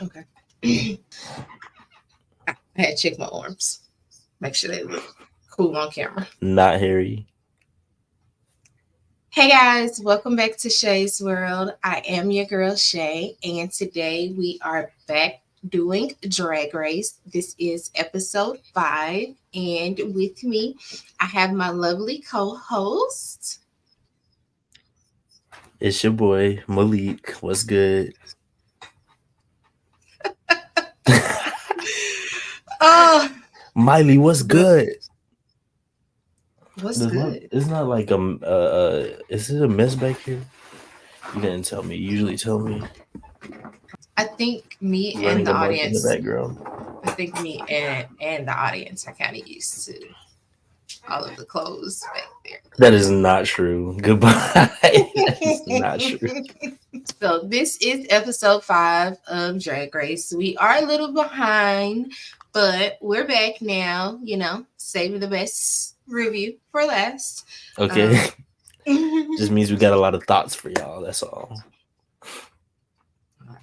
Okay. I had to check my arms. Make sure they look cool on camera. Not Harry. Hey guys, welcome back to Shay's World. I am your girl Shay, and today we are back doing Drag Race. This is episode 5, and with me, I have my lovely co-host. It's your boy Malik. What's good? Oh, Miley, what's good? what's good? It's not like is it a mess back here? You didn't tell me. You usually tell me. I think me and Running the a mark in the audience. background. I think me and the audience are kind of used to all of the clothes back there. That is not true. Goodbye. That is not true. So this is episode 5 of Drag Race. We are a little behind, but we're back now. You know, saving the best review for last. Okay. Just means we got a lot of thoughts for y'all. That's all.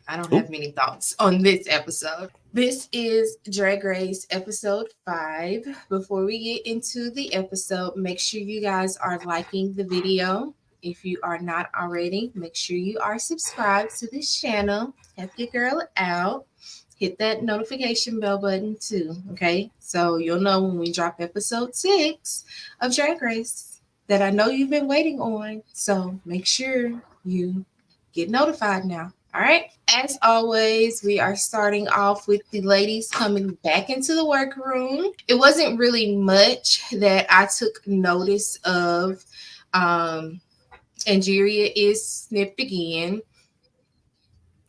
I don't have many thoughts on this episode. This is Drag Race episode 5. Before we get into the episode, make sure you guys are liking the video. If you are not already, make sure you are subscribed to this channel. Help your girl out. Hit that notification bell button too, okay? So you'll know when we drop episode 6 of Drag Race that I know you've been waiting on. So make sure you get notified now. All right. As always, we are starting off with the ladies coming back into the workroom. It wasn't really much that I took notice of. Angeria is snipped again,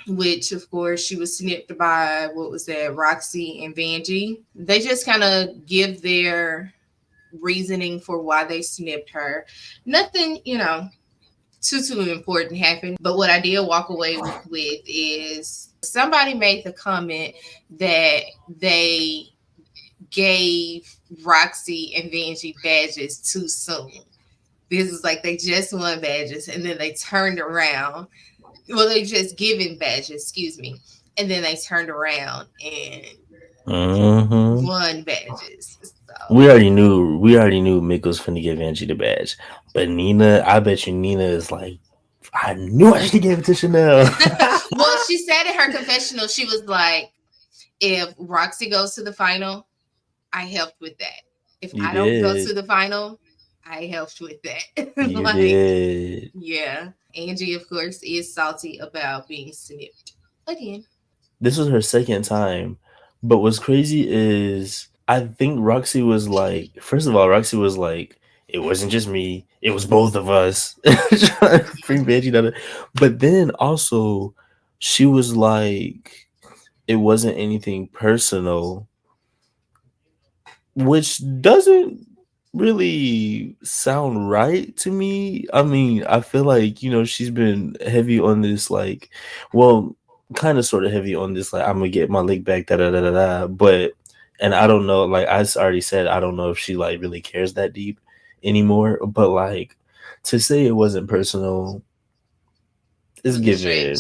which of course she was snipped by, what was that, Roxy and Vanjie. They just kind of give their reasoning for why they snipped her. Nothing, too important happened. But what I did walk away with is somebody made the comment that they gave Roxy and Vanjie badges too soon. This is like they just won badges and then they turned around. Well, they just given badges, excuse me. And then they turned around and won badges. So. We already knew Mick was finna give Angie the badge. But Nina, I bet you Nina is like, I knew I should give it to Chanel. Well, she said in her confessional, she was like, if Roxy goes to the final, I helped with that. If I don't go to the final, I helped with that. You did. Yeah. Angie, of course, is salty about being snipped again. This was her second time. But what's crazy is I think Roxy was like, first of all, Roxy was like, it wasn't just me, it was both of us. Bring Vanjie down. But then also, she was like, it wasn't anything personal, which doesn't really sound right to me. I mean, I feel like, she's been heavy on this, like, well, kind of sort of heavy on this, like, I'm gonna get my leg back, but, and I don't know, like I already said, I don't know if she like really cares that deep anymore, but like to say it wasn't personal is giving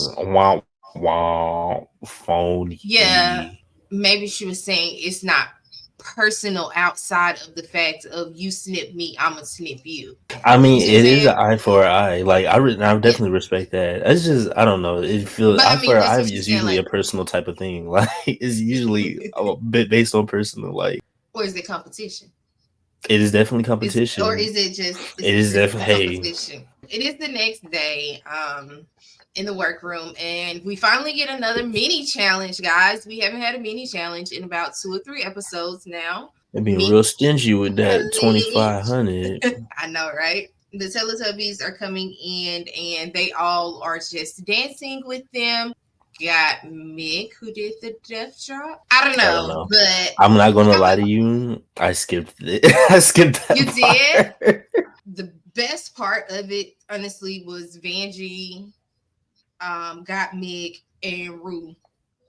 wow phony. Yeah, maybe she was saying it's not personal outside of the fact of you snip me, I'm gonna snip you. I mean, it is an eye for an eye. Like I definitely respect that. It's just I don't know. It feels eye for an eye is usually a personal type of thing. Like it's usually a bit based on personal. Like, or is it competition? It is definitely competition. Or is it just? It is definitely competition. It is the next day. In the workroom, and we finally get another mini challenge, guys. We haven't had a mini challenge in about 2 or 3 episodes now. They're being real stingy with that 2,500. I know, right? The Teletubbies are coming in, and they all are just dancing with them. Got Mick, who did the death drop. I don't know, but I'm not gonna lie to you. I skipped it. I skipped that. You part. Did. The best part of it, honestly, was Vanjie. Got Mick and Rue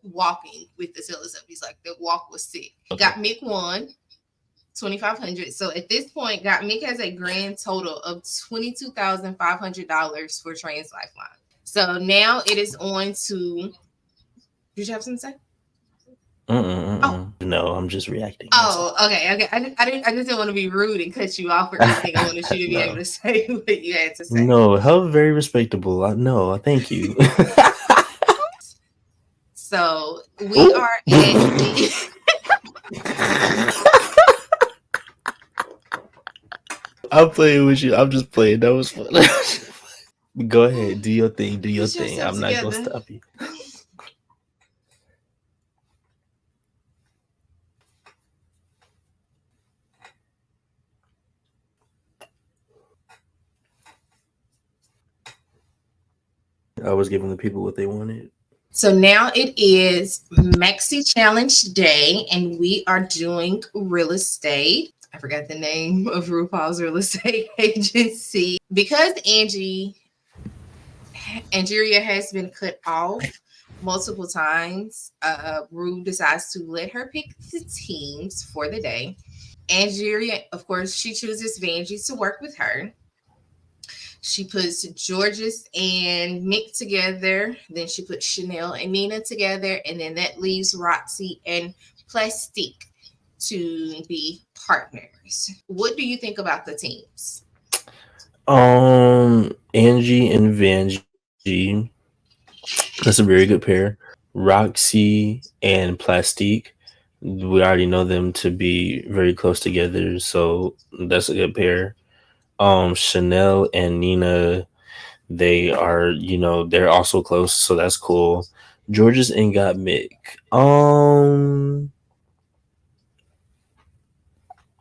walking with the Teletubbies. Like the walk was sick. Okay. Got Mick won 2,500. So at this point, Got Mick has a grand total of $22,500 for Trans Lifeline. So now it is on to Did you have something to say? Oh, No, I'm just reacting. That's oh, all. okay, okay. I just didn't want to be rude and cut you off or anything. I wanted you to be able No, to say what you had to say. no, how very respectable. No, thank you. So we Ooh. are at the. I'm playing with you. I'm just playing. That was fun. Go ahead, do your thing. Do your Put thing. yourself I'm not gonna together. stop you. I was giving the people what they wanted. So now it is Maxi Challenge Day, and we are doing real estate. I forgot the name of RuPaul's real estate agency because Angeria has been cut off multiple times. Ru decides to let her pick the teams for the day. Angeria, of course, she chooses Vanjie to work with her. She puts Georges and Mick together. Then she puts Chanel and Nina together. And then that leaves Roxy and Plastique to be partners. What do you think about the teams? Angie and Vanjie. That's a very good pair. Roxy and Plastique. We already know them to be very close together, so that's a good pair. Chanel and Nina, they are, they're also close, so that's cool. Georges and got Mick.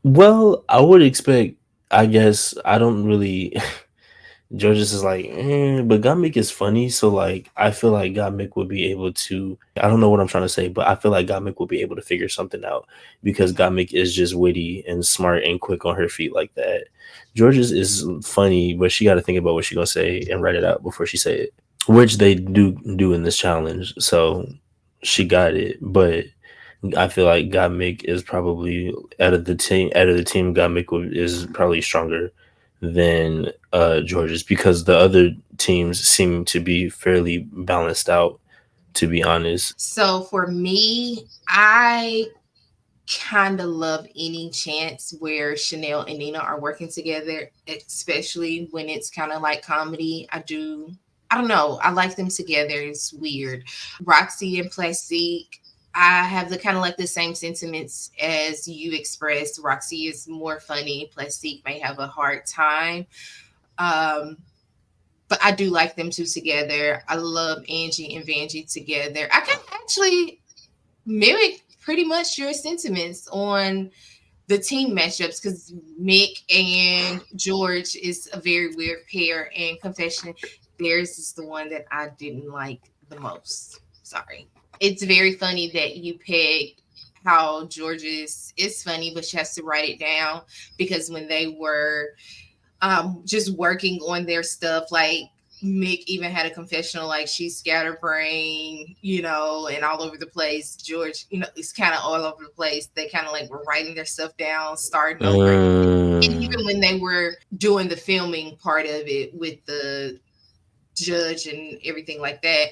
Well, I would expect. I guess I don't really. Georges is like, but Gottmik is funny, so like I feel like Gottmik would be able to. I don't know what I'm trying to say, but I feel like Gottmik will be able to figure something out because Gottmik is just witty and smart and quick on her feet like that. Georges is funny, but she got to think about what she gonna say and write it out before she say it, which they do in this challenge. So she got it, but I feel like Gottmik is probably out of the team. Gottmik is probably stronger than Georges because the other teams seem to be fairly balanced out. To be honest, So for me, I kind of love any chance where Chanel and Nina are working together, especially when it's kind of like comedy. I don't know. I like them together. It's weird. Roxy and Plastique, I have the kind of like the same sentiments as you expressed. Roxy is more funny. Plastique may have a hard time. Um, but I do like them two together. I love Angie and Vanjie together. I can actually mimic pretty much your sentiments on the team matchups because Mick and George is a very weird pair. And confession, theirs is the one that I didn't like the most. Sorry. It's very funny that you picked how George's is funny, but she has to write it down because when they were just working on their stuff, like Mick even had a confessional like she's scatterbrained, and all over the place. George, it's kind of all over the place. They kind of like were writing their stuff down, starting over. And even when they were doing the filming part of it with the judge and everything like that,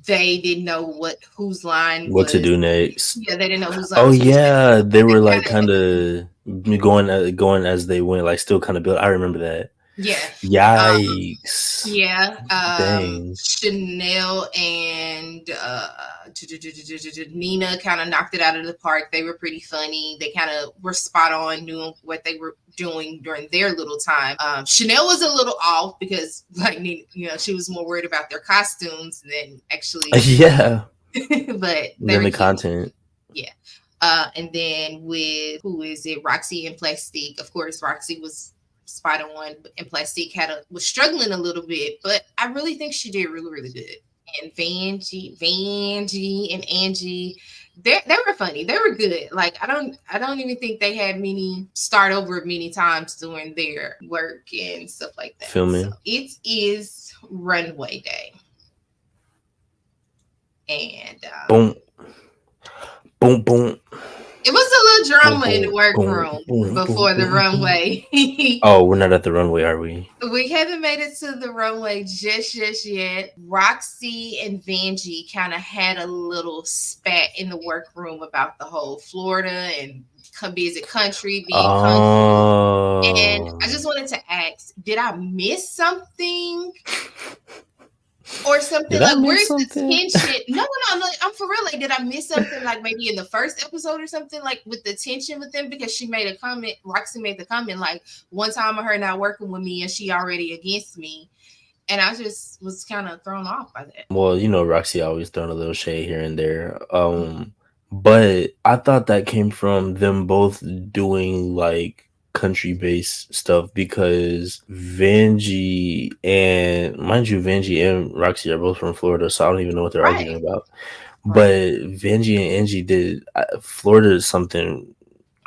they didn't know whose line what to was. do next? Yeah, they didn't know whose line Oh was whose. yeah, they were They like kind kind of, of going as they went, like still kind of build. I remember that. yeah. Um, Yikes! Yeah, Dang. Chanel and Nina kind of knocked it out of the park. They were pretty funny. They kind of were spot on doing what they were doing during their little time. Chanel was a little off because, like, Nina, she was more worried about their costumes than actually, Yeah. but they Then were the cute. content. Yeah. And then with who is it? Roxy and Plastique. Of course, Roxy was spot on, and Plastique was struggling a little bit, but I really think she did really, really good. And Vanjie, and Angie, they were funny. They were good. Like I don't even think they had many start over many times doing their work and stuff like that. So Filming. it is runway day, and Boom. Boom. Boom. It was a little Boom, drama in the boom, boom, workroom boom, boom, before the boom, boom. runway. Oh, we're not at the runway, are we? We haven't made it to the runway just yet. Roxy and Vanjie kind of had a little spat in the workroom about the whole Florida and is it country being country. And I Oh, just wanted to ask, did I miss something? Or something did I like, miss where's the something? tension? No, like, I'm for real. Like, did I miss something? Like, maybe in the first episode or something, like with the tension with them, because she made a comment. Roxy made the comment, like, one time of her not working with me and she already against me. And I just was kind of thrown off by that. Well, Roxy always throwing a little shade here and there. But I thought that came from them both doing like country based stuff because Vanjie and mind you, Vanjie and Roxy are both from Florida, so I don't even know what they're Right, arguing about. right. But Vanjie and Angie did Florida is something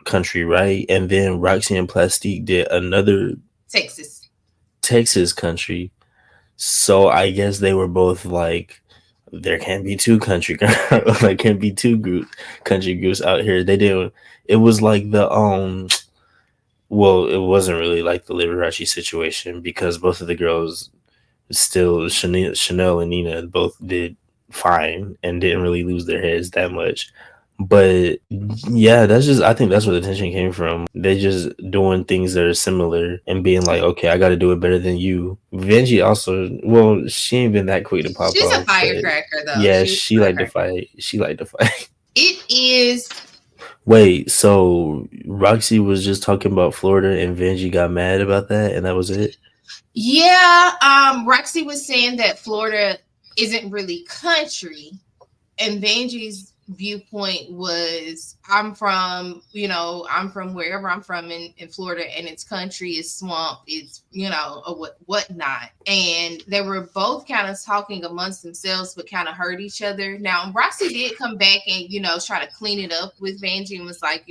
country, right? And then Roxy and Plastique did another Texas. Texas country. So I guess they were both like, there can't be two country girls, there can't be two country groups out here. They didn't. It was like the well, it wasn't really like the Liberace situation because both of the girls still Chanel and Nina both did fine and didn't really lose their heads that much. But yeah, that's just I think that's where the tension came from. They just doing things that are similar and being like, okay, I got to do it better than you. Vanjie also, well, she ain't been that quick to pop She's a off, but firecracker, though. yeah, She was she a like to firecracker. fight. She like to fight. It is. Wait, so Roxy was just talking about Florida and Vanjie got mad about that, and that was it. Yeah. Roxy was saying that Florida isn't really country, and Benji's viewpoint was, I'm from wherever I'm from in Florida, and it's country, it's swamp, it's or whatnot. And they were both kind of talking amongst themselves, but kind of hurt each other. Now Roxy did come back and try to clean it up with Benji and was like,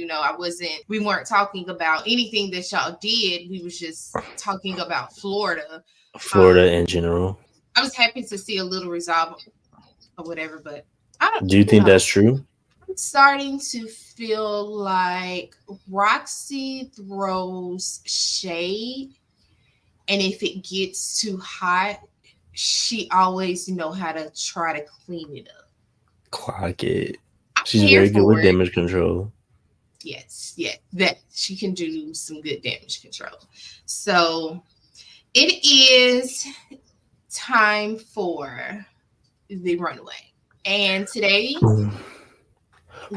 we weren't talking about anything that y'all did. We was just talking about Florida. Florida in general. I was happy to see a little resolve or whatever, but I don't, Do you think that's true? I'm starting to feel like Roxy throws shade, and if it gets too hot, she always know how to try to clean it up. Clock it. I'm She's here very good for with it. damage control. Yes, yeah, that she can do some good damage control. So it is time for the runway, and today Boom,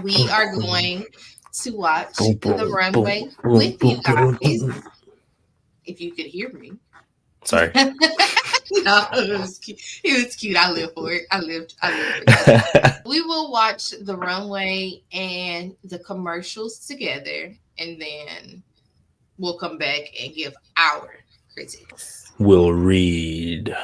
we boom, are boom, going to watch boom, the boom, boom, runway boom, with you boom, boom, guys. boom. If you could hear me. Sorry. No, it was cute. It was cute. I live for it. I lived for this. We will watch the runway and the commercials together, and then we'll come back and give our critiques. Will read.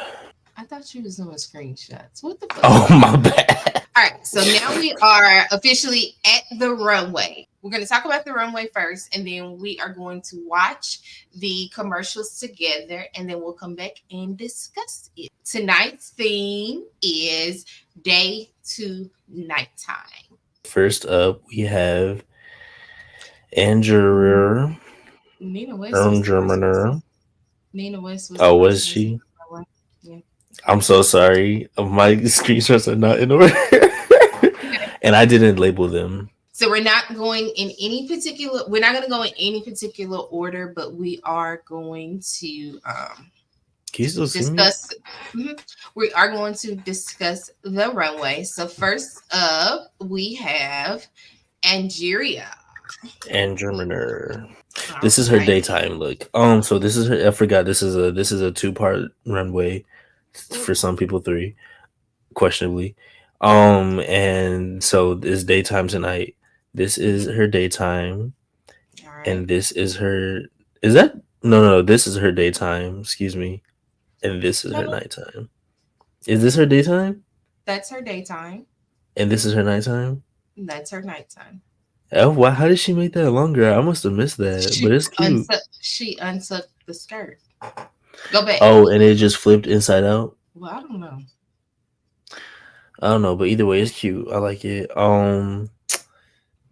I thought you was doing screenshots. What the fuck? Oh my bad. All right, so now we are officially at the runway. We're going to talk about the runway first, and then we are going to watch the commercials together, and then we'll come back and discuss it. Tonight's theme is day to nighttime. First up, we have Andrew Nina West was the first person. Germaner. Nina West was the Oh, first was person. she? Yeah. I'm so sorry. My screenshots are not in order. Okay. And I didn't label them. So we're not going in any particular. We're not going to go in any particular order, but we are going to Can you still see me? discuss. We are going to discuss the runway. So first up, we have Angeria. And Germaner. All This is her right. daytime look. So this is her. I forgot. This is a 2-part runway. For some people, 3, questionably. And so it's daytime tonight. This is her daytime, All right. and this is her. Is that no? This is her daytime. Excuse me, and this is her No, nighttime. Is this her daytime? that's her daytime. And this is her nighttime. That's her nighttime. Oh, wow! How did she make that longer? I must have missed that, but it's cute. She untucked the skirt. Go back. Oh, and it just flipped inside out. Well, I don't know. I don't know, but either way, it's cute. I like it.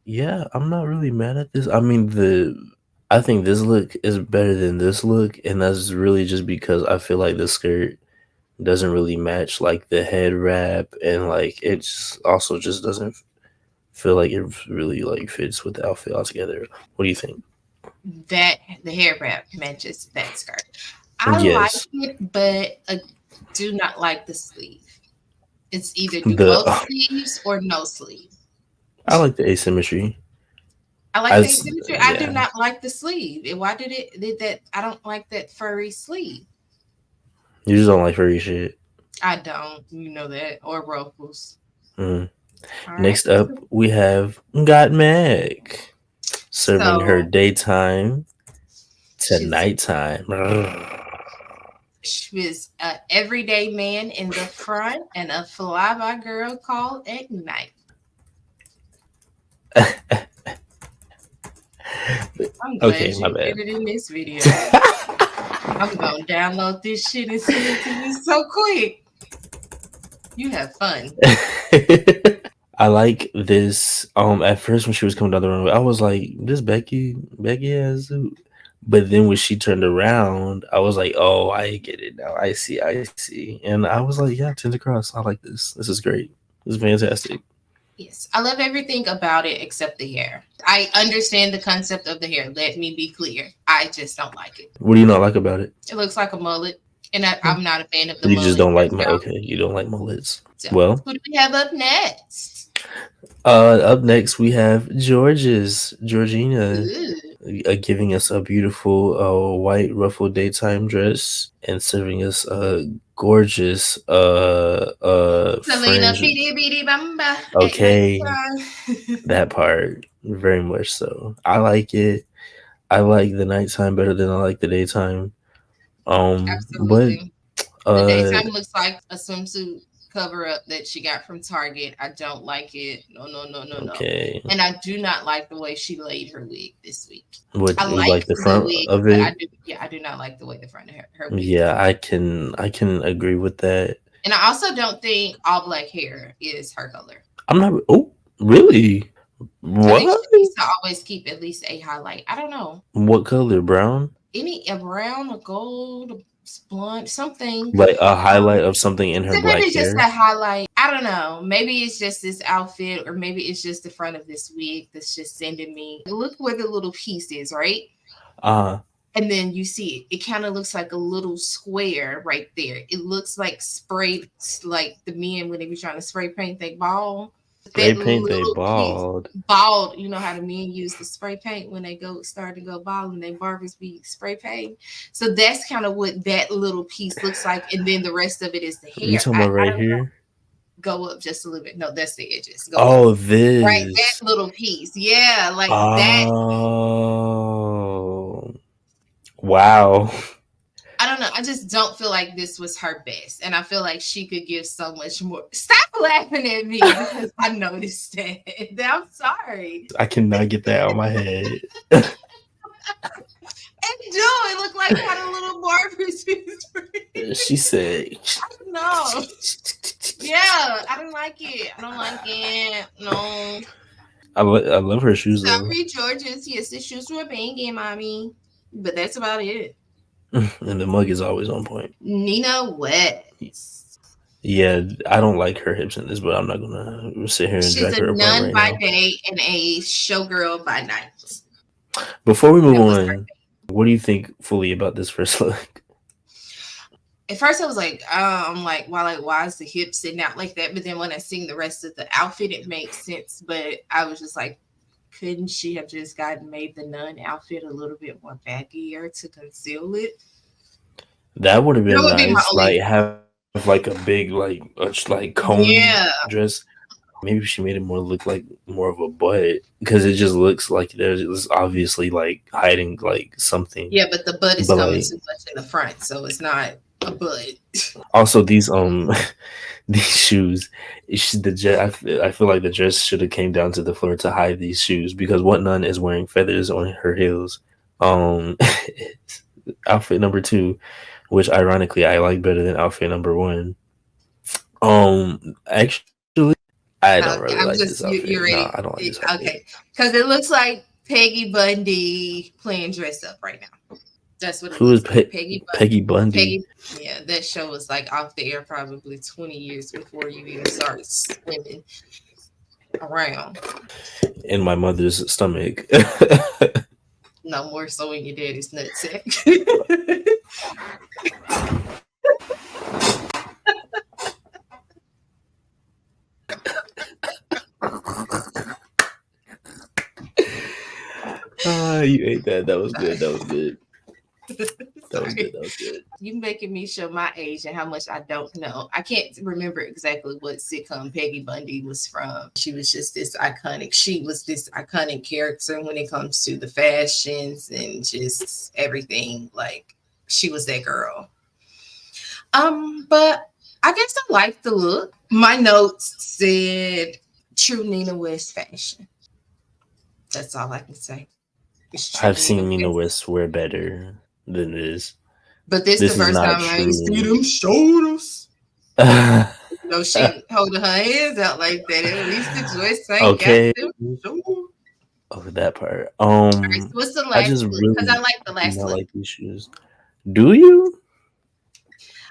Yeah, I'm not really mad at this. I mean, the I think this look is better than this look, and that's really just because I feel like the skirt doesn't really match like the head wrap, and like it just also just doesn't feel like it really like fits with the outfit altogether. What do you think? That the hair wrap matches that skirt. I like Yes, it, but do not like the sleeve. It's either do the both sleeves or no sleeve. I like the asymmetry. I like the As asymmetry. I do yeah, not like the sleeve. And why did that? I don't like that furry sleeve. you just don't like furry shit. I don't. You know that or ruffles. Mm. All right. Next up, we have Got Meg serving her So daytime to she's nighttime. she was an everyday man in the front and a flyby girl called at night. I'm glad Okay, my you bad. did it in this video. I'm gonna download this shit and send it to you so quick. You have fun. I like this. At first when she was coming down the runway, I was like, "This Becky has," but then when she turned around, I was like, "Oh, I get it now. I see." And I was like, "Yeah, tens across. I like this. This is great. This is fantastic." Yes, I love everything about it except the hair. I understand the concept of the hair. Let me be clear. I just don't like it. What do you not like about it? It looks like a mullet, and I'm not a fan of the You just mullet don't like my hairstyle. okay. You don't like mullets. So, Well, who do we have up next? up next we have Georgina, Ooh, giving us a beautiful white ruffled daytime dress and serving us a gorgeous Selena fringe. Bidi Bidi Bamba at Okay, nighttime. that part very much so. I like it. I like the nighttime better than I like the daytime. But Absolutely. The uh, daytime looks like a swimsuit cover up that she got from Target. I don't like it. No, no, no, no, no. okay. And I do not like the way she laid her wig this week. What I like like the the front wig, of but it? I do not like the way the front of her wig is. Yeah, I can agree with that. And I also don't think all black hair is her color. I'm not. Oh, really? I think What? she needs to always keep at least a highlight. I don't know. What color? Brown? Any a brown, a gold, a blonde, something. Like a Um, highlight of something in her So black maybe just hair? a highlight. I don't know. Maybe it's just this outfit, or maybe it's just the front of this wig that's just sending me. Look where the little piece is, right? Uh And then you see it. It kind of looks like a little square right there. It looks like spray, like the men when they be trying to spray paint they ball. spray That paint they little piece, bald. bald. You know how the men use the spray paint when they go start to go bald, and they barbers be spray paint. So that's kind of what that little piece looks like, and then the rest of it is the You hair. talking about I right don't here? go up just a little bit. No, that's the edges. Go up. Oh, Right, this. that little piece. Yeah, like that. Oh, wow. I don't know. I just don't feel like this was her best. And I feel like she could give so much more. Stop laughing at me because I noticed that. I'm sorry. I cannot get that out of my head. And do it look like kind of little barbers. She said, No. Yeah, I don't like it. I don't like it. No. I love her shoes though. Sorry, Georges. Yes, the shoes were banging, mommy. But that's about it. And the mug is always on point. Nina West. Yeah, I don't like her hips in this, but I'm not gonna sit here and She's drag a her apart nun right by now. day and a showgirl by night. Before we move That was her. on, what do you think fully about this first look? At first, I was like, I'm why is the hip sitting out like that? But then when I seen the rest of the outfit, it makes sense. But I was just like, couldn't she have just gotten made the nun outfit a little bit more baggier to conceal it? That would have That been would be my nice. only. Like have like a big like cone Yeah, dress. Maybe she made it more look like more of a butt because it just looks like there's obviously like hiding like something. yeah, but the butt is But coming like too much in the front, so it's not a butt. also these these shoes, I feel like the dress should have came down to the floor to hide these shoes because what nun is wearing feathers on her heels? Um, outfit number two, which ironically I like better than outfit number one. Actually, I don't Okay, really I'm like this just you're outfit. No, ready. I don't like this outfit. Okay, because it looks like Peggy Bundy playing dress up right now. That's what it Who is looks like. Peggy Peggy Bundy? Peggy. Yeah, that show was like off the air probably 20 years before you even started swimming around. In my mother's stomach. No more so in your daddy's nutsack. Ah, you ate that. That was good. That was good. That was good. Sorry. That was good. You making me show my age and how much I don't know. I can't remember exactly what sitcom Peggy Bundy was from. She was just this iconic. She was this iconic character when it comes to the fashions and just everything. Like she was that girl. But I guess I like the look. My notes said true Nina West fashion. That's all I can say. It's true I've Nina seen Nina West. West wear better than this. But this the This is first not time I ain't see true. them shoulders. Okay. No, she holding her hands out like that. At least the Joyce ain't got them shoulders. Oh, that part. All right, so what's the I last just look? Because I really like the do last not look. like these shoes. Do you?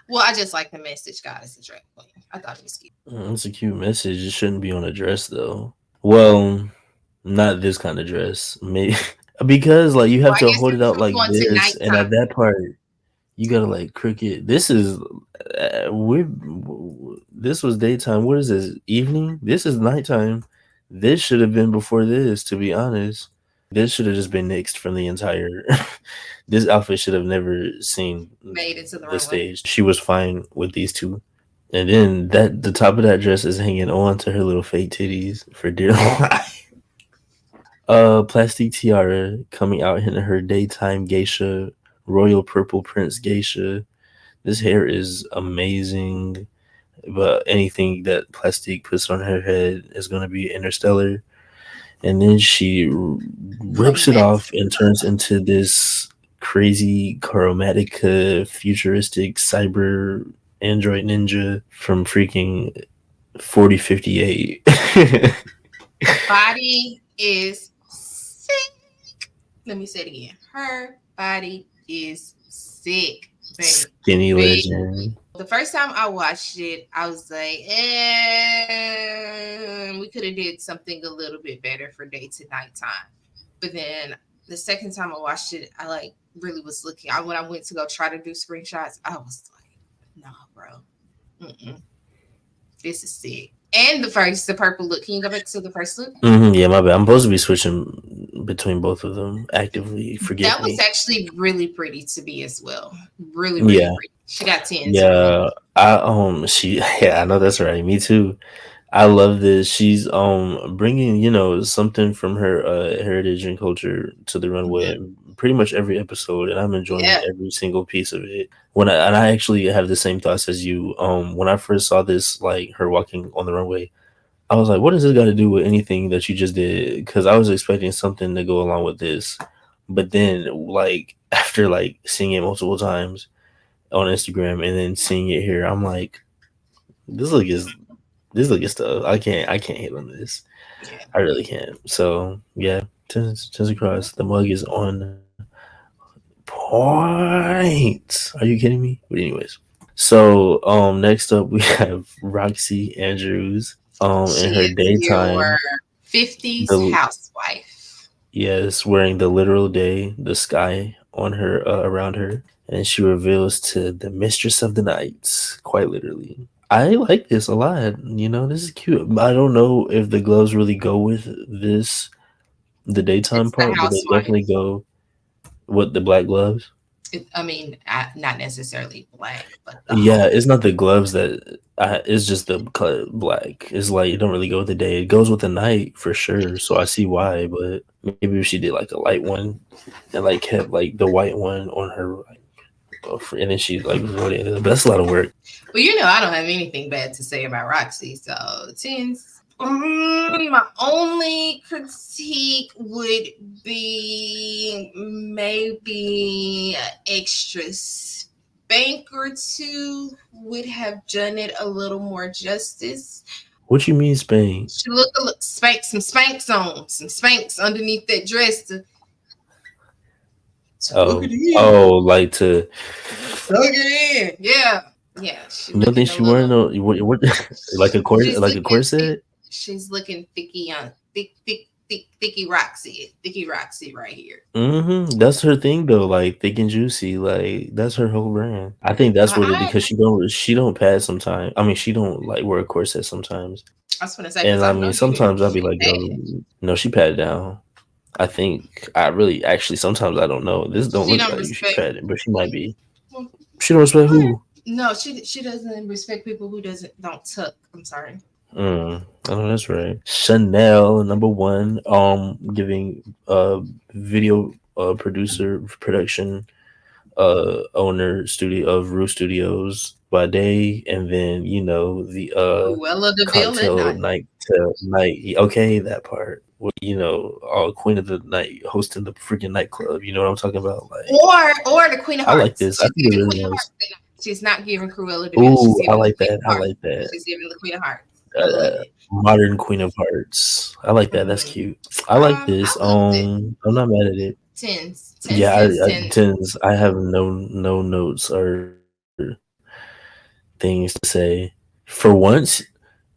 Well, I just like the message God is a drag queen. I thought it was cute. It's a cute message. It shouldn't be on a dress though. Well, not this kind of dress. Maybe because like you Well, have I to guess hold if it out you was like going to this, and nighttime, at that part you gotta like crook it. This is we this was daytime. What is this? Evening? This is nighttime. This should have been before this, to be honest. This should have just been nixed from the entire this outfit should have never seen made it to the the runway. stage. She was fine with these two. And then that the top of that dress is hanging on to her little fake titties for dear life. Plastic Tiara coming out in her daytime geisha, royal purple prince geisha. This hair is amazing, but anything that Plastique puts on her head is going to be interstellar. And then she A rips it off mess. and turns into this crazy chromatica futuristic cyber android ninja from freaking 4058. Body is sick. Let me say it again. Her body is sick, Skinny baby. legend. The first time I watched it, I was like, we could have did something a little bit better for day to night time. But then the second time I watched it, I like really was looking. When I went to go try to do screenshots, I was like, nah, bro. Mm-mm. This is sick. And the purple look. Can you go back to the first look? Yeah, my bad. I'm supposed to be switching between both of them actively. Forgive That was me. actually really pretty to me as well. Really, really Yeah, pretty. She got tens for me. yeah. She yeah, I know that's right. Me too. I love this. She's bringing something from her heritage and culture to the runway Mhm. pretty much every episode, and I'm enjoying Yeah. every single piece of it. I actually have the same thoughts as you. When I first saw this, like her walking on the runway, I was like, "What does this got to do with anything that you just did?" Because I was expecting something to go along with this, but then like after like seeing it multiple times on Instagram and then seeing it here, I'm like, this look is this look is stuff. I can't hate on this. Yeah. I really can't. So yeah, tens across. The mug is on point. Are you kidding me? But anyways. So next up we have Roxy Andrews in She her is your daytime 50s the housewife. yes, wearing the literal day, the sky on her around her, and she reveals to the mistress of the nights, quite literally. I like this a lot. This is cute. I don't know if the gloves really go with this, the daytime It's the part, but they housewife. definitely go with the black gloves. Not necessarily black, but the Yeah, house. it's not the gloves that it's just the color black. It's like it don't really go with the day. It goes with the night for sure. So I see why, but maybe if she did like a light one and like kept like the white one on her, like, and then she like wrote it. But that's a lot of work. Well, I don't have anything bad to say about Roxy. So tens. My only critique would be maybe an extra spank or two would have done it a little more justice. What you mean Spain? She look some spanks underneath that dress to hook it in. Like to. Hook it in. Yeah. She You don't think looking a she wearing little. no what like a She's like a looking thick. corset? She's looking thicky on thicky Roxy right here. That's her thing though, like thick and juicy. Like that's her whole brand. I think that's what it I because she don't pad sometimes. I mean, she don't like wear a corset sometimes. I was gonna say because And I I know mean, you. sometimes I'll be She like, bad. girl, no, she pat down. I think I really actually sometimes I don't know. This don't She look don't like she respect. patting, but she might be. Well, She don't respect who? no, she doesn't respect people who don't tuck. I'm sorry. Oh, that's right. Chanel #1, giving video producer production owner studio of Rue Studios by day, and then the Cruella de Vil at cocktail night. night to night. Okay, that part. Queen of the night hosting the freaking nightclub. You know what I'm talking about? Like, Or the Queen of I like Hearts. this. I She's think it giving really Queen of nice. Hearts. She's not giving Cruella de Vil. She's Ooh, I giving the like Queen that. of I Hearts. like that. She's giving the Queen of Hearts. I love it. Modern Queen of Hearts. I like that. That's cute. I like this. I loved it. I'm not mad at it. Tens. Tens, Yeah, tens, tens. tens. I have no notes or things to say. For once,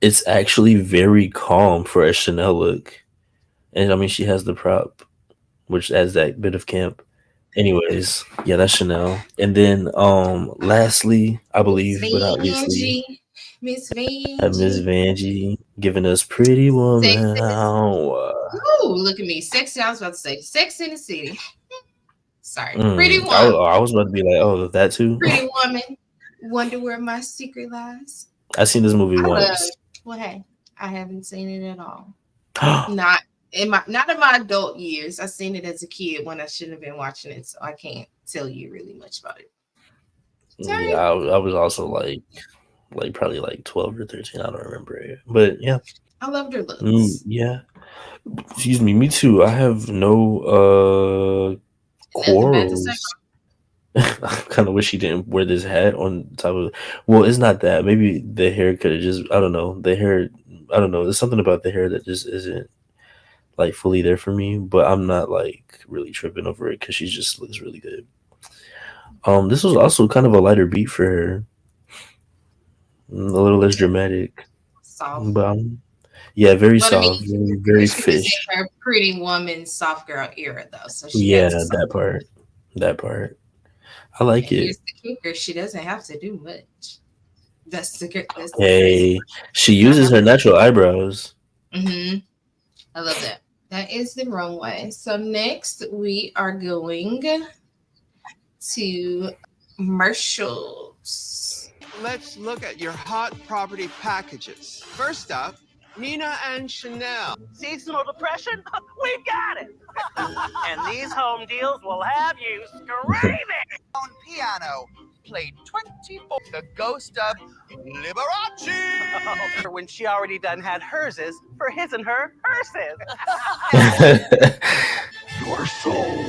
it's actually very calm for a Chanel look, and I mean she has the prop, which adds that bit of camp. Anyways, yeah, that's Chanel. And then lastly, I Miss believe, but obviously, Vanjie. Miss Miss Vanjie. Vanjie giving us Pretty Woman. Sexy. Ooh, look at me. Sexy. I was about to say Sex in the City. Sorry. Pretty woman. I was about to be like, oh, that too. Pretty woman. Wonder where my secret lies. I seen this movie I love. once. Well, hey, I haven't seen it at all. Not not in my adult years. I seen it as a kid when I shouldn't have been watching it, so I can't tell you really much about it. Sorry. Yeah, I was also like probably like 12 or 13. I don't remember it, but yeah. I loved her looks. Yeah. Excuse me. Me too. I have no Nothing bad to say. quarrels. I kind of wish he didn't wear this hat on top of. Well, it's not that. Maybe the hair could have just. I don't know. The hair. I don't know. There's something about the hair that just isn't like fully there for me. But I'm not like really tripping over it because she just looks really good. This was also kind of a lighter beat for her, a little less dramatic. Soft. But yeah, very But I mean, soft, very she was fish. in her pretty woman, soft girl era though, so she had Yeah, to. that part. That part. I like And it. here's the kicker: she doesn't have to do much. That's the crazy. Hey, she Not uses have her natural eyebrows. Mm-hmm. I love that. That is the wrong way. So next we are going to commercials. Let's look at your hot property packages. First up, Nina and Chanel. Seasonal depression? We've got it! And these home deals will have you screaming! On piano, played 24. The ghost of Liberace. When she already done had herses for his and her hearses. Your soul.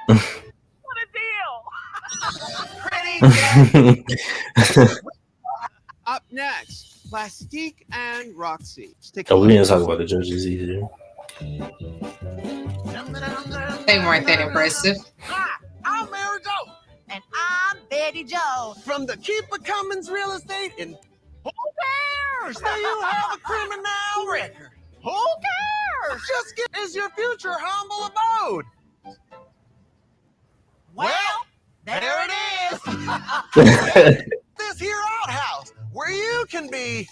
What a deal! Pretty good. Up next, Plastique and Roxy. Oh, we didn't talk about the judges either. They weren't that impressive. Hi, I'm Mary Jo. And I'm Betty Joe. From the Keeper Cummins Real Estate in Who cares? Do you have a criminal record? Who cares? Just get is your future humble abode. Well, there it is. This here outhouse where you can be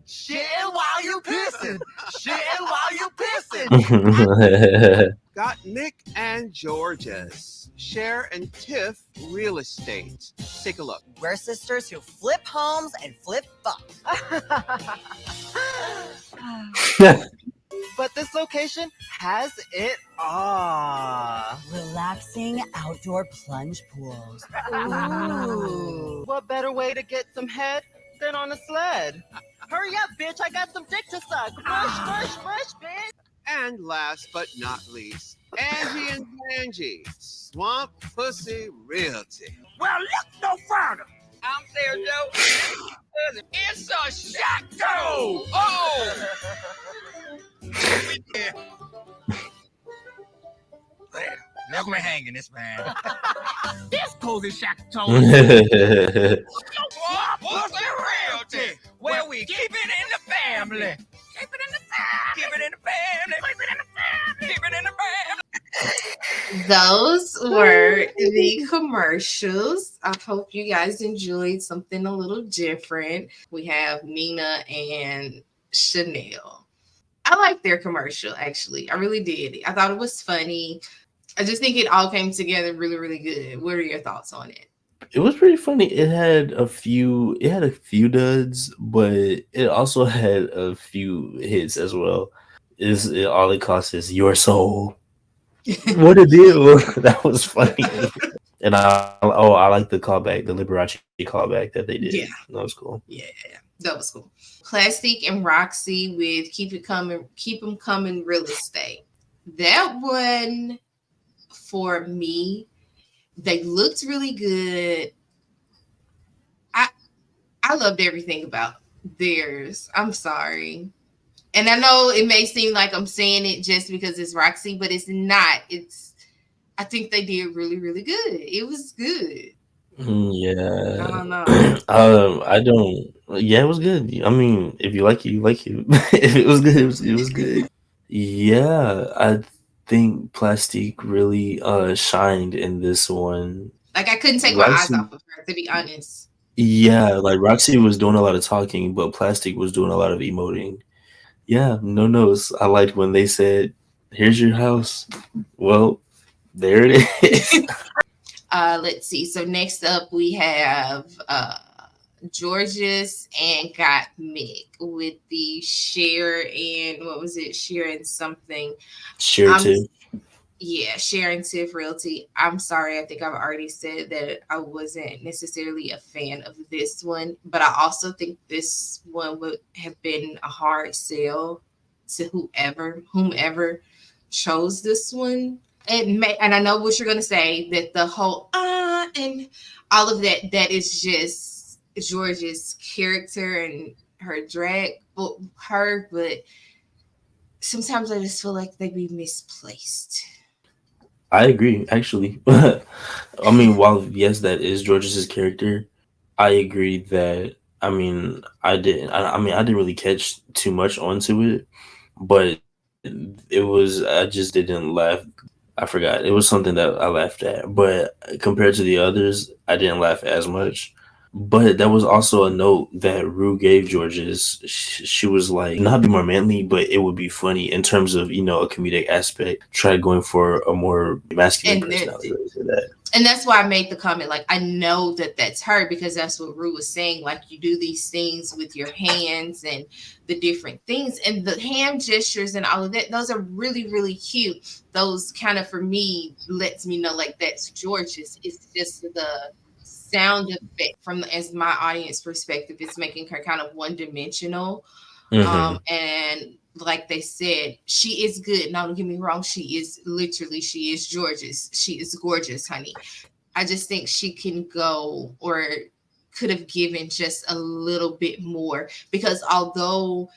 shitting while you pissing. Shitting while you pissing. Got Nick and George's Cher and Tiff Real Estate. Take a look. We're sisters who flip homes and flip fucks. But this location has it all. Relaxing outdoor plunge pools. Ooh. What better way to get some head than on a sled? Hurry up, bitch. I got some dick to suck. Rush, bitch. And last but not least, Angie and Angie, Swamp Pussy Realty. Well, look no further. I'm Sarah Joe. It's a shadow! Oh! There. Never hanging this man. This cozy shadow. What's the realty? Where we keep it in the family. Keep it in the family. Keep it in the family. Keep it in the family. Keep it in the family. Those were the commercials. I hope you guys enjoyed something a little different. We have Nina and Chanel. I liked their commercial, actually. I really did. I thought it was funny. I just think it all came together really, really good. What are your thoughts on it? It was pretty funny. It had a few duds, but it also had a few hits as well. All it costs is your soul. What a deal. That was funny. And I like the callback, the Liberace callback that they did. Yeah. That was cool. Yeah, that was cool. Plastic and Roxy with Keep Them Coming Real Estate. That one, for me, they looked really good. I loved everything about theirs. I'm sorry. And I know it may seem like I'm saying it just because it's Roxy, but it's not. I think they did really, really good. It was good. Yeah. I don't know. I don't. Yeah, it was good. I mean, if you like it, you like it. If it was good, it was good. Yeah, I think Plastic really shined in this one. Like, I couldn't take my eyes off of her, to be honest. Yeah, like Roxy was doing a lot of talking, but Plastic was doing a lot of emoting. Yeah, no notes. I liked when they said, "Here's your house." Well, there it is. Let's see. So next up we have Georges and Got Mick with the share and what was it? Sharing something. Share Yeah, sharing Tiff Realty. I'm sorry. I think I've already said that I wasn't necessarily a fan of this one, but I also think this one would have been a hard sell to whomever chose this one. And I know what you're gonna say, that the whole and all of that is just George's character and her drag, but sometimes I just feel like they be misplaced. I agree, actually. I mean, while yes, that is George's character, I agree that I mean I didn't really catch too much onto it, but I just didn't laugh. I forgot. It was something that I laughed at. But compared to the others, I didn't laugh as much. But that was also a note that Rue gave Georges. She was like, not be more manly, but it would be funny in terms of, a comedic aspect. Try going for a more masculine personality. And that's why I made the comment, like, I know that that's her because that's what Rue was saying. Like, you do these things with your hands and the different things and the hand gestures and all of that. Those are really, really cute. Those kind of, for me, lets me know, like, that's George's. It's just the sound effect as my audience perspective, it's making her kind of one-dimensional. And like they said, she is good. Now, don't get me wrong. She is George's. She is gorgeous, honey. I just think she can go or could have given just a little bit more because although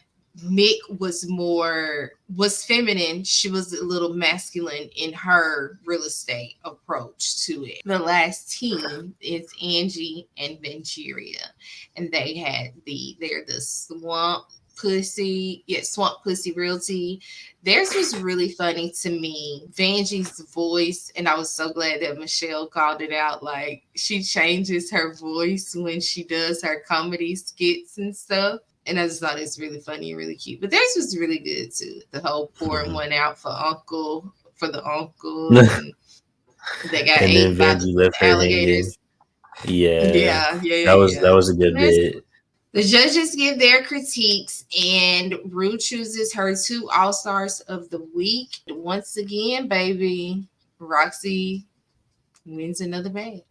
Mick was feminine, she was a little masculine in her real estate approach to it. The last team is Angie and Vengeria, and they're the Swamp Pussy Realty. Theirs was really funny to me. Vanjie's voice, and I was so glad that Michelle called it out. Like, she changes her voice when she does her comedy skits and stuff. And I just thought it's really funny and really cute. But theirs was really good too. The whole pouring one out for the uncle. And they got ate by the alligators. Yeah. That was a good bit. The judges give their critiques, and Rue chooses her 2 All-Stars of the week. Once again, baby, Roxy wins another badge.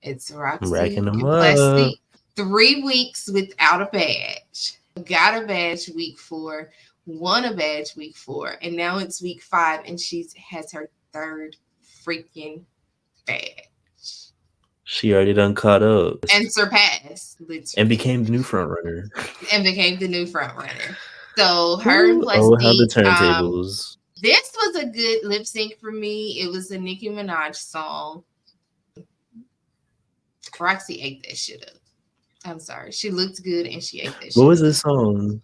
It's Roxy and Plastic. 3 weeks without a badge. Got a badge week 4, won a badge week 4, and now it's week 5, and she has her 3rd freaking badge. She already done caught up and surpassed, literally, and became the new front runner. and became the new front runner. So her and Oh, how the Plastique, turntables. this was a good lip sync for me. It was a Nicki Minaj song. Roxy ate that shit up. I'm sorry. She looked good and she ate that shit What was up. this song?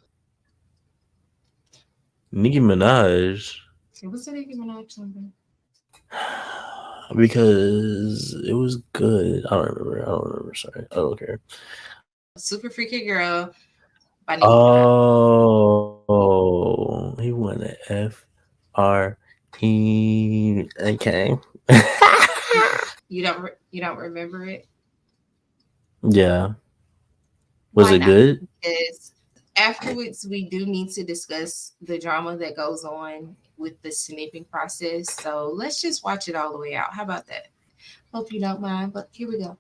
Nicki Minaj. It was a Nicki Minaj song. Because it was good. I don't remember. Sorry. I don't care. Super Freaky Girl by Nicki Minaj. Oh, he won an FRT. Okay. You don't remember it? Yeah. Was Why it not? good? Because afterwards, we do need to discuss the drama that goes on with the snipping process. So let's just watch it all the way out. How about that? Hope you don't mind, but here we go.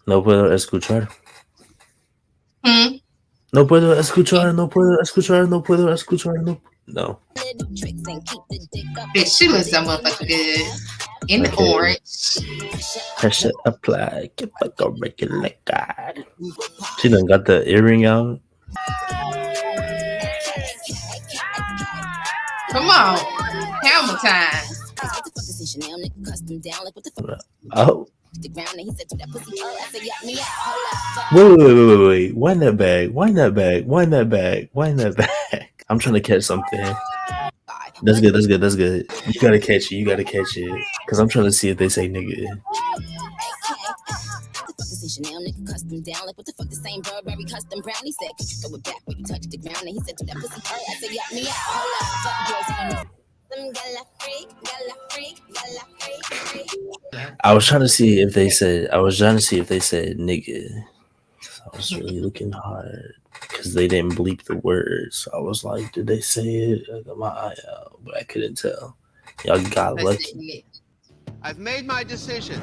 No puedo escuchar. Hmm? No puedo escuchar. No puedo escuchar. No puedo escuchar. No. Bitch, she looks so motherfucking good. In the Okay. orange. Pressure apply. Get like a regular guy. She done got the earring out. Come on. Camel time. Oh. Wait. Wind that back. I'm trying to catch something. That's good. You gotta catch it. Because I'm trying to see if they say nigga. I was trying to see if they said nigga. I was really looking hard because they didn't bleep the words. So I was like, did they say it? I got my eye out, but I couldn't tell. Y'all got lucky. I've made my decision.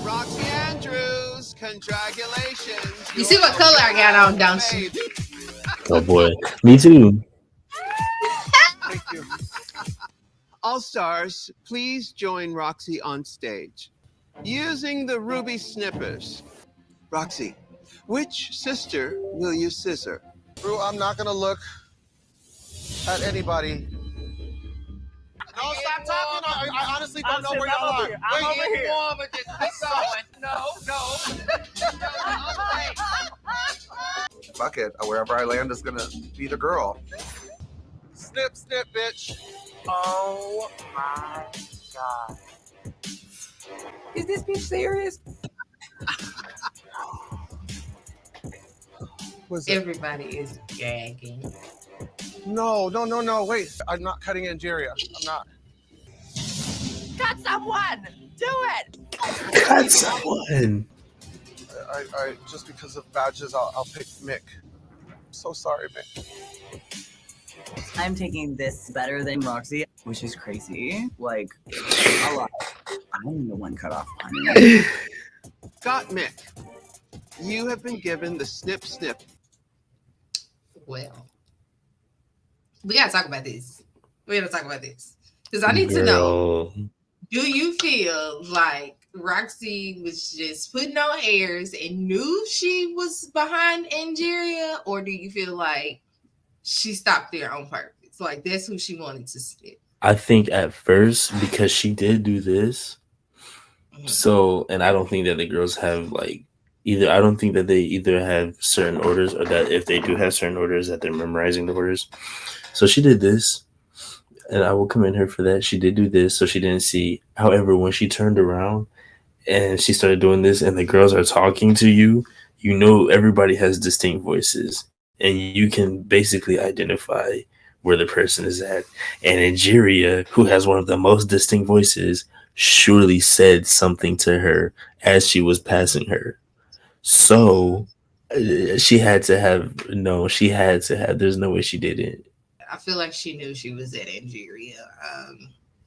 Roxy Andrews, congratulations. You see what color I got on, don't you? Oh boy, me too. Thank you. All stars, please join Roxy on stage. Using the ruby snippers. Roxy, which sister will you scissor? Drew, I'm not gonna look at anybody. No, stop talking. I honestly don't know where y'all are. I'm over here. Fuck it. Wherever I land is gonna be the girl. Snip, bitch. Oh my God. Is this bitch serious? Everybody is gagging. No. Wait, I'm not cutting Angeria. I'm not. Cut someone! Do it! Got someone. I just because of badges, I'll pick Mick. I'm so sorry, Mick. I'm taking this better than Roxy, which is crazy. Like, a lot. I'm the one cut off. Got Mick. You have been given the snip. Well, we gotta talk about this. Because I need to know, do you feel like Roxy was just putting on airs and knew she was behind Angeria, or do you feel like she stopped there on purpose? Like that's who she wanted to snip. I think at first, because she did do this, so, and I don't think that the girls have like either. I don't think that they either have certain orders, or that if they do have certain orders, that they're memorizing the orders. So she did this, and I will commend her for that. She did do this, so she didn't see. However, when she turned around and she started doing this, and the girls are talking to you, you know everybody has distinct voices, and you can basically identify where the person is at. And Angeria, who has one of the most distinct voices, surely said something to her as she was passing her. So she had to have, there's no way she didn't. I feel like she knew she was at Angeria.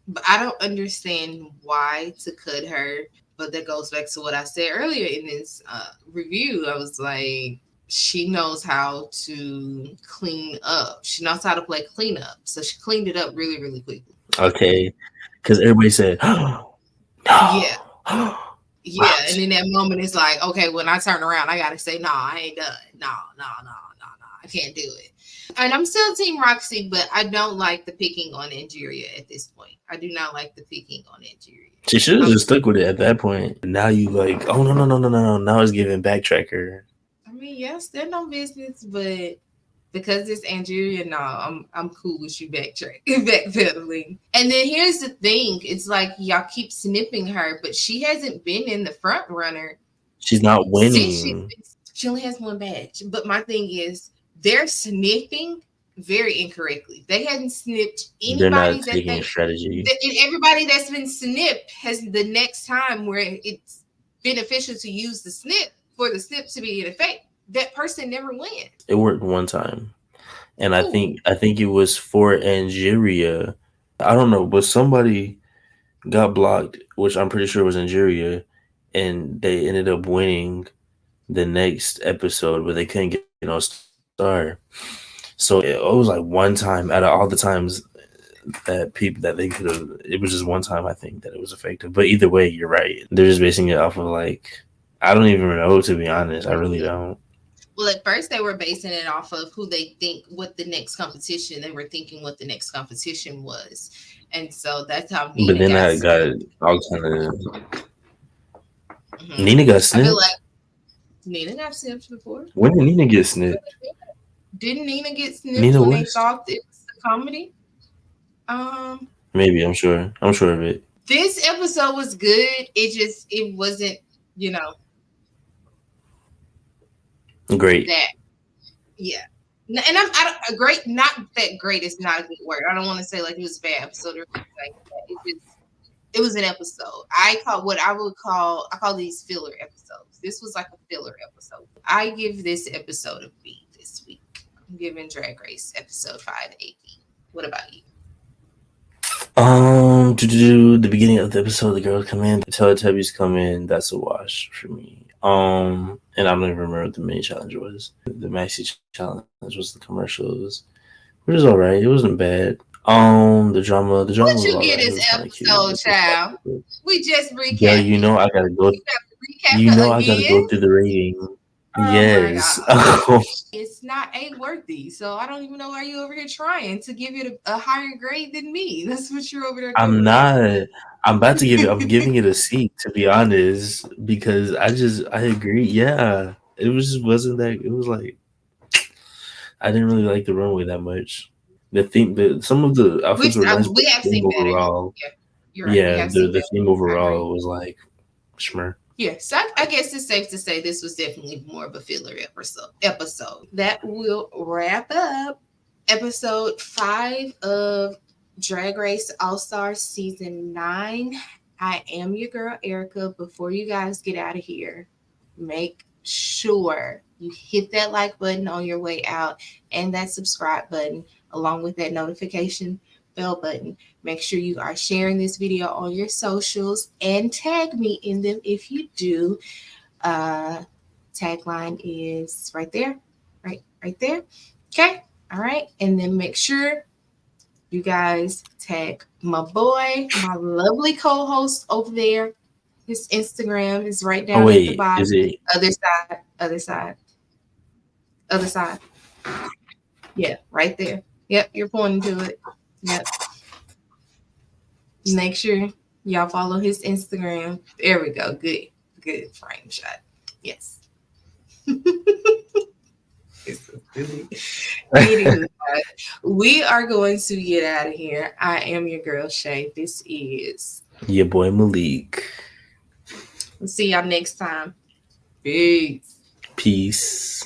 But I don't understand why to cut her. But that goes back to what I said earlier in this review. I was like, she knows how to clean up. She knows how to play cleanup. So she cleaned it up really, really quickly. Okay. Because everybody said, oh, Yeah. Yeah, and in that moment, it's like, okay, when I turn around, I gotta say, no, I ain't done. No, I can't do it. And I'm still Team Roxy, but I don't like the picking on Angeria at this point. I do not like the picking on Angeria. She should have just stuck with it at that point. Now you like, oh no. Now it's giving backtracker. I mean, yes, they're no business, but because it's Angeria, no, I'm cool with you backpedaling. And then here's the thing: it's like y'all keep snipping her, but she hasn't been in the front runner. She's not winning. She only has one badge. But my thing is, they're snipping very incorrectly. They hadn't snipped anybody. They're not taking strategy. Everybody that's been snipped has the next time where it's beneficial to use the snip for the snip to be in effect. That person never wins. It worked one time, and I think it was for Angeria. I don't know, but somebody got blocked, which I'm pretty sure was Angeria, and they ended up winning the next episode, but they couldn't get star. So it was like one time out of all the times that people that they could have. It was just one time I think that it was effective. But either way, you're right. They're just basing it off of like I don't even know, to be honest. I really don't. Well, at first they were basing it off of who they think what the next competition. They were thinking what the next competition was, and so that's how. Nina but then I got all kind of. Nina got snipped. I feel like Nina got snipped before. When did Nina get snipped? Didn't Nina get snipped when they thought it was a comedy? Maybe I'm sure of it. This episode was good. It wasn't great. That, yeah. And I great. Not that great is not a good word. I don't want to say like it was a bad episode or anything like that. It was an episode. I call these filler episodes. This was like a filler episode. I give this episode a B this week. I'm giving Drag Race episode 5 a B. What about you? To do the beginning of the episode, the girls come in, the Teletubbies come in. That's a wash for me. And I don't even remember what the main challenge was. The maxi challenge was the commercials, which is all right. It wasn't bad. The drama. What you get this episode, child? We just recapped. Yeah, I gotta go. I gotta go through the rating. Oh yes. It's not A-worthy, so I don't even know why you're over here trying to give it a higher grade than me. That's what you're over there doing. I'm not. I'm about to give it. I'm giving it a C, to be honest, because I agree. Yeah, it wasn't that. It was like I didn't really like the runway that much. The theme, some of the outfits were nice. We have seen overall. Yeah, you're right. Yeah, the theme overall was like schmer. Yes, I guess it's safe to say this was definitely more of a filler episode. That will wrap up episode 5 of Drag Race Allstars Season 9. I am your girl, Erica. Before you guys get out of here, make sure you hit that like button on your way out and that subscribe button along with that notification bell button. Make sure you are sharing this video on your socials and tag me in them if you do. Tagline is right there. Right there. Okay. All right. And then make sure you guys tag my boy, my lovely co-host over there. His Instagram is right down at the bottom. Is it? Other side. Yeah, right there. Yep, you're pointing to it. Yep. Make sure y'all follow his Instagram. There we go. Good frame shot. Yes. Anywho, we are going to get out of here. I am your girl, Shay. This is your boy, Malik. We'll see y'all next time. Peace.